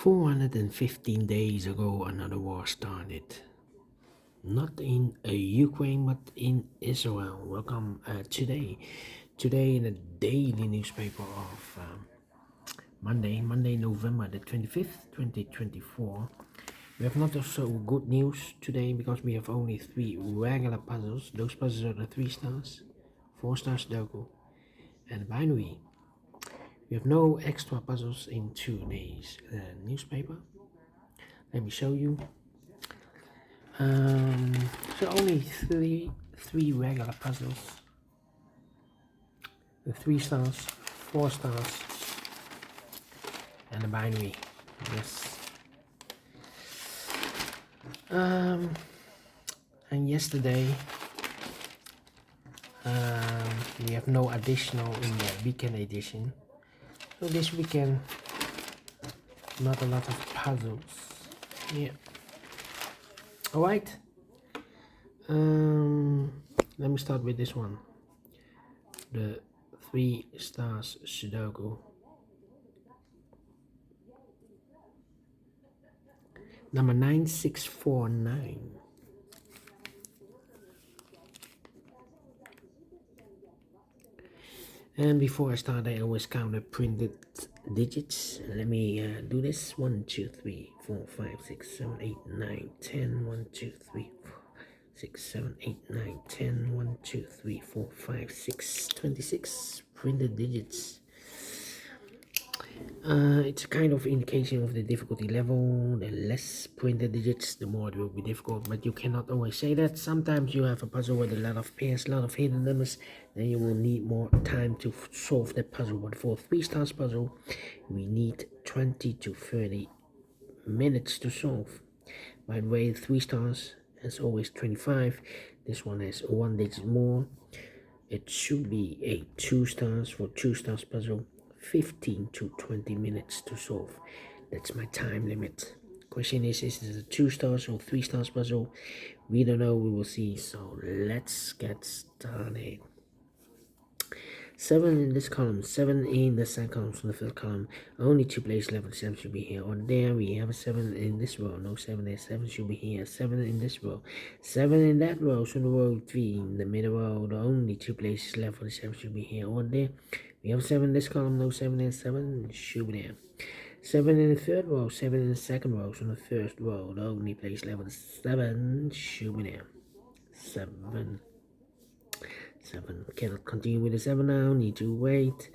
415 days ago, another war started. Not in Ukraine, but in Israel. Welcome today in the daily newspaper of Monday, November the 25th, 2024. We have not so good news today because we have only 3 regular puzzles. Those puzzles are the 3 stars, 4 stars Sudoku, and binary. We have no extra puzzles in today's newspaper. Let me show you. So only three regular puzzles. The 3 stars, 4 stars, and a binary. Yes. And yesterday we have no additional in the weekend edition. So this weekend, not a lot of puzzles. Yeah. Alright. Let me start with this one. The 3 stars Sudoku. Number 9649. And before I start, I always count the printed digits. Let me do this. 1, 2, 3, 4, 5, 6, 7, 8, 9, 10. 1, 2, 3, 4, 6, 7, 8, 9, 10. 1, 2, 3, 4, 5, 6, 26 printed digits. It's a kind of indication of the difficulty level. The less printed digits, the more it will be difficult, but you cannot always say that. Sometimes you have a puzzle with a lot of pairs, a lot of hidden numbers, then you will need more time to solve that puzzle. But for a 3 stars puzzle, we need 20 to 30 minutes to solve. By the way, 3 stars as always 25. This one has 1 digit more. It should be a 2 stars for 2 stars puzzle. 15 to 20 minutes to solve. That's my time limit. Question is it a 2 stars or 3 stars puzzle? We don't know, we will see. So let's get started. 7 in this column, 7 in the second column, so the first column. Only 2 places left, 7 should be here or there. We have a 7 in this row, no 7 there, 7 should be here, 7 in this row, 7 in that row, so the row 3 in the middle row. The only 2 places left for the 7 should be here or there. We have 7 in this column, no 7 there, 7 should be there. 7 in the third row, 7 in the second row, so the first row. The only place left for the 7 should be there. 7. Cannot continue with the 7 now, need to wait.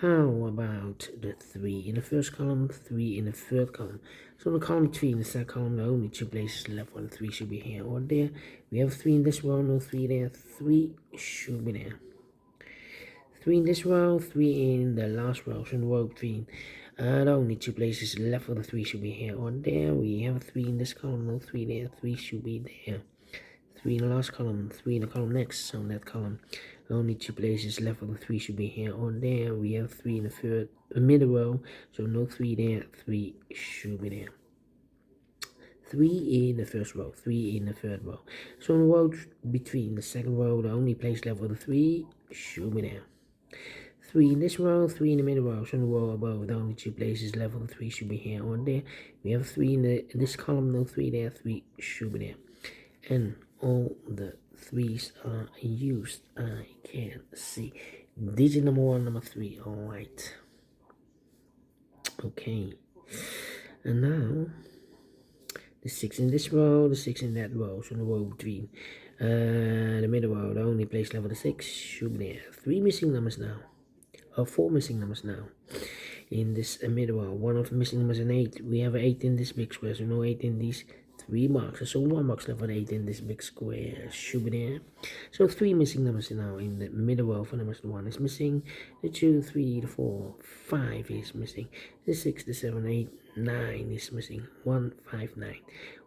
How about the 3 in the first column, 3 in the third column? So the column 3 in the second column, the only 2 places left for the 3 should be here or there. We have 3 in this row, no 3 there, 3 should be there. 3 in this row, 3 in the last row, so in row 3. The only 2 places left for the 3 should be here or there. We have 3 in this column, no 3 there, 3 should be there. 3 in the last column, 3 in the column next, so in that column, only 2 places left for the 3 should be here or there. We have 3 in the middle row, so no 3 there, 3 should be there. 3 in the first row, 3 in the third row, so in the row between the second row, the only place left for the 3 should be there. 3 in this row, 3 in the middle row, so in the row above, the only 2 places left for the 3 should be here or there. We have 3 in this column, no 3 there, 3 should be there. And all the 3s are used. I can see. Digit number 1, number 3. Alright. Okay. And now the 6 in this row, the 6 in that row, so in the row between the middle row, the only place left for the 6 should be there. 3 missing numbers now. 4 missing numbers now. In this middle row, one of the missing numbers is an 8. We have an 8 in this big square, so no 8 in these 3 boxes. So 1 box left for 8 in this big square should be there. So 3 missing numbers now in the middle row. For numbers, the 1 is missing, the 2, 3, the 4, 5 is missing, the 6, the 7, 8, 9 is missing. 1, 5, 9.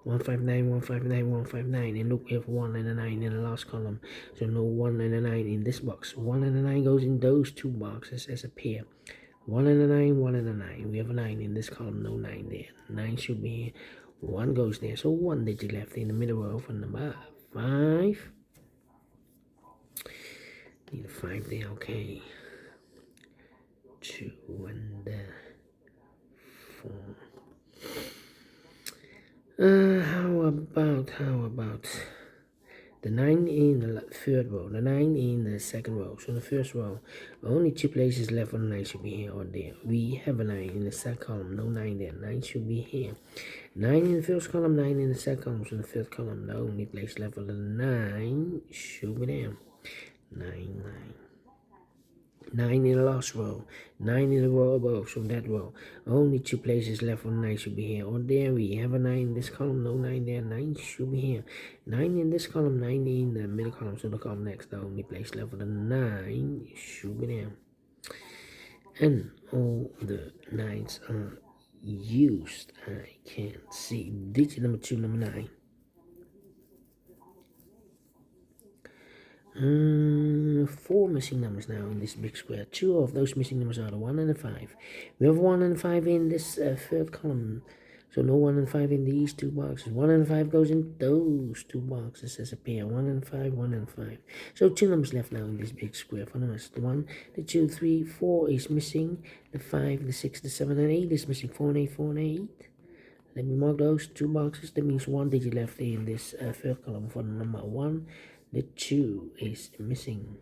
1, 5, 9, 1, 5, 9, 1, 5, 9. And look, we have 1 and a 9 in the last column. So no 1 and a 9 in this box. 1 and a 9 goes in those 2 boxes as a pair. 1 and a 9, 1 and a 9. We have a 9 in this column, no 9 there. 9 should be here. 1 goes there, so 1 digit left in the middle row for number 5. Need a 5 there, okay. 2 and 4. How about the 9 in the third row, the 9 in the second row. So the first row, only 2 places left on the 9 should be here or there. We have a 9 in the second column, no 9 there. 9 should be here. 9 in the first column, 9 in the second column. So in the third column, the only place left for the 9 should be there. 9, 9. 9 in the last row, 9 in the row above, so that row. Only 2 places left for 9 should be here or there. We have a 9 in this column, no 9 there. 9 should be here. 9 in this column, 9 in the middle column, so the column next. The only place left for the 9 should be there. And all the 9s are used. I can't see digit number 2, number 9. 4 missing numbers now in this big square. 2 of those missing numbers are the 1 and the 5. We have 1 and 5 in this third column. So no 1 and 5 in these 2 boxes. 1 and 5 goes in those 2 boxes as a pair. 1 and 5, 1 and 5. So 2 numbers left now in this big square for numbers. The 1, the 2, 3, 4 is missing. The 5, the 6, the 7, and 8 is missing. 4 and 8, 4 and 8. Let me mark those 2 boxes. That means 1 digit left in this third column for the number 1. The 2 is missing.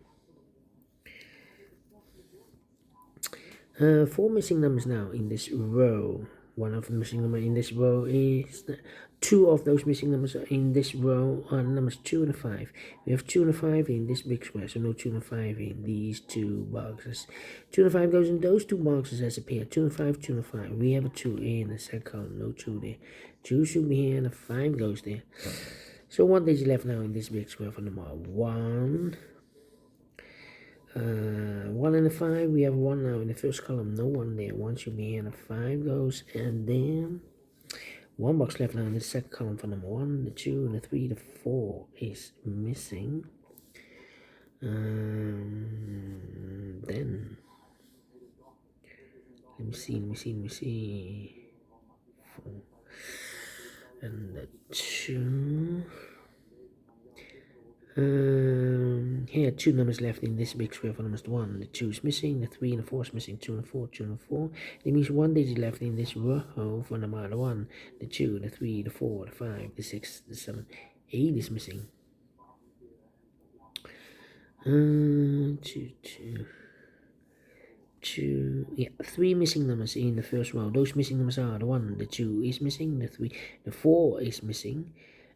4 missing numbers now in this row. One of the missing numbers in this row is 2 of those missing numbers in this row are numbers 2 and 5. We have 2 and 5 in this big square, so no 2 and 5 in these 2 boxes. 2 and 5 goes in those 2 boxes as a pair. 2 and 5, 2 and 5. We have a 2 in the second column, no 2 there. 2 should be here and a 5 goes there. So 1 digit left now in this big square for number 1. 1 and a 5, we have 1 now in the first column, no 1 there. 1 should be here and a 5 goes, and then 1 box left now in the second column for number 1, the 2, and the 3, the 4 is missing. Then let me see. 4 and the 2. Here 2 numbers left in this big square for numbers 1. The 2 is missing, the 3 and the 4 is missing, 2 and the 4, 2 and the 4. It means 1 digit left in this row for number 1. The 2, the 3, the 4, the 5, the 6, the 7, 8 is missing. 2, 3 missing numbers in the first row. Those missing numbers are the 1, the 2 is missing, the 3, the 4 is missing,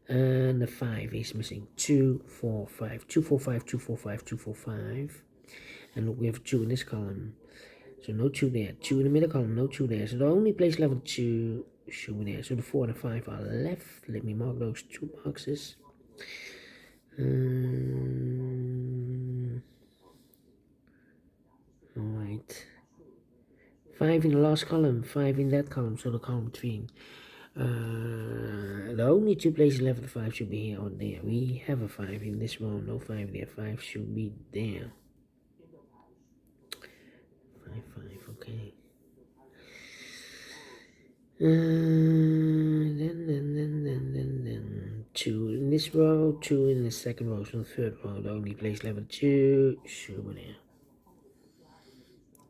and the 5 is missing. 2, 4, 5, 2, 4, 5, 2, 4, 5, 2, 4, 5. And look, we have 2 in this column, so no 2 there. 2 in the middle column, no 2 there. So the only place left with 2 should be there. So the 4 and the 5 are left. Let me mark those 2 boxes. Alright. 5 in the last column, 5 in that column, so the column between. The only 2 places left of the 5 should be here or there. We have a 5 in this row, no 5 there. 5 should be there. 5, 5, okay. Then 2 in this row, 2 in the second row, so the third row. The only place left of 2 should be there.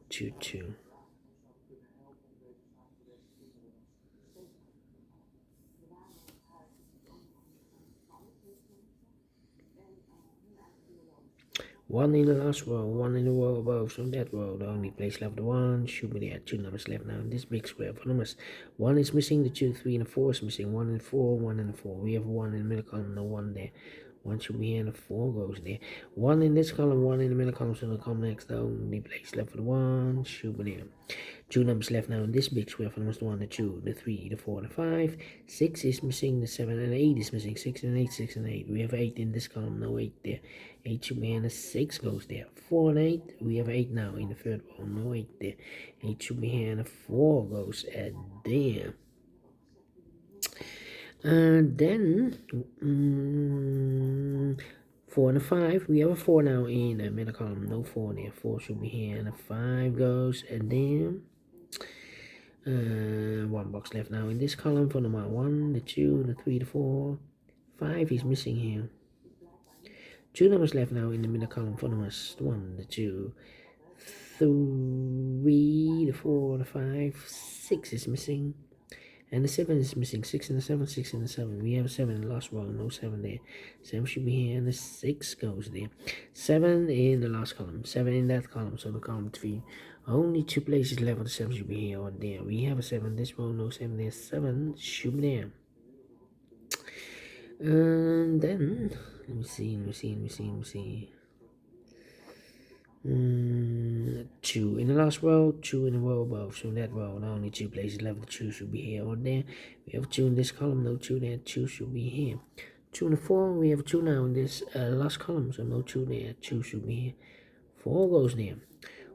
2, 2. One in the last row, 1 in the row above, so that row, the only place left the 1 should be there. 2 numbers left now in this big square for numbers. 1 is missing, the 2, 3, and the 4 is missing. 1 and 4, 1 and 4. We have 1 in the middle column, no 1 there. 1 should be here and the 4 goes there. 1 in this column, 1 in the middle column, so the column next, the only place left for the 1 should be there. 2 numbers left now in this big square for numbers 1, the 2, the 3, the 4, the 5. 6 is missing, the 7 and 8 is missing. 6 and 8, 6 and 8. We have 8 in this column, no 8 there. 8 should be and a 6 goes there. 4 and 8, we have 8 now in the third row, no 8 there. 8 should be here and a 4 goes at there. And then 4 and a 5, we have a 4 now in the middle column, no 4 there. 4 should be here and a 5 goes at there. 1 box left now in this column for number 1, the 2, the 3, the 4. 5 is missing here. 2 numbers left now in the middle column for numbers 1, the 2, 3, the 4, the 5. 6 is missing. And the 7 is missing. 6 and the 7, 6 and the 7. We have a 7 in the last row, no 7 there. 7 should be here, and the 6 goes there. 7 in the last column, 7 in that column, so the column 3. Only 2 places left, the 7 should be here or there. We have a 7 this row, no 7 there. 7 should be there. And then, let me see. 2 in the last row, 2 in the row above. So in that row, now only 2 places left. The 2 should be here or there. We have 2 in this column, no 2 there. 2 should be here. 2 in the 4, we have 2 now in this last column, so no 2 there. 2 should be here. 4 goes there.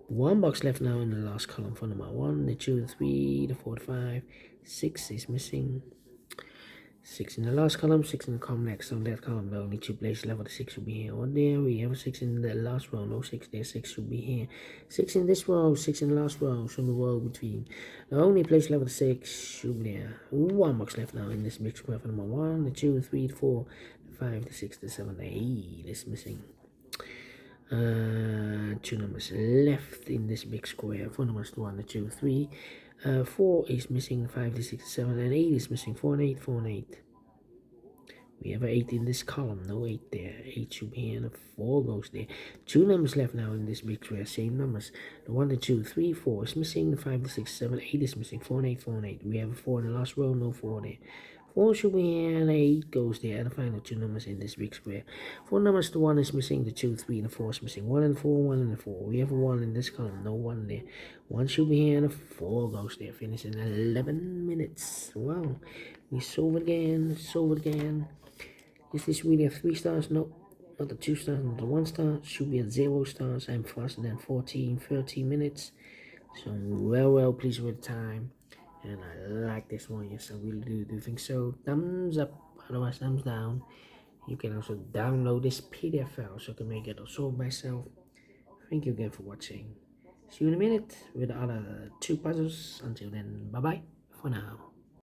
1 box left now in the last column for number 1, the 2, the 3, the 4, the 5. 6 is missing. 6 in the last column, 6 in the column next. On that column, the only 2 places left. The 6 should be here or there. We have a 6 in the last row, no 6 there. 6 should be here. 6 in this row, 6 in the last row. So the row between. The only place left, the 6 should be there. 1 box left now in this big square for number 1, the 2, the 3, the 4, the 5, the 6, the 7, the 8 is missing. 2 numbers left in this big square. 4 numbers, 1, the 2, 3. 4 is missing, 5, the 6, the 7, and 8 is missing. 4 and 8, 4 and 8. We have an 8 in this column, no 8 there. 8 should be here, and a 4 goes there. 2 numbers left now in this big square, same numbers. The 1, the 2, 3, 4 is missing. The 5, the 6, 7, 8 is missing. 4 and 8, 4 and 8. We have a 4 in the last row, no 4 there. 4 should be here, and 8 goes there. And the final 2 numbers in this big square. 4 numbers, the 1 is missing. The 2, 3, and the 4 is missing. 1 and 4, 1 and the 4. We have a 1 in this column, no 1 there. 1 should be here, and a 4 goes there. Finish in 11 minutes. Wow. We solve it again. Is this really a 3 stars? No, not the 2 stars, not the 1 star. Should be at 0 stars. I'm faster than 13 minutes. So I'm well pleased with the time. And I like this one. Yes, I really do think so. Thumbs up, otherwise thumbs down. You can also download this PDF file so I can make it also myself. Thank you again for watching. See you in a minute with the other 2 puzzles. Until then, bye bye for now.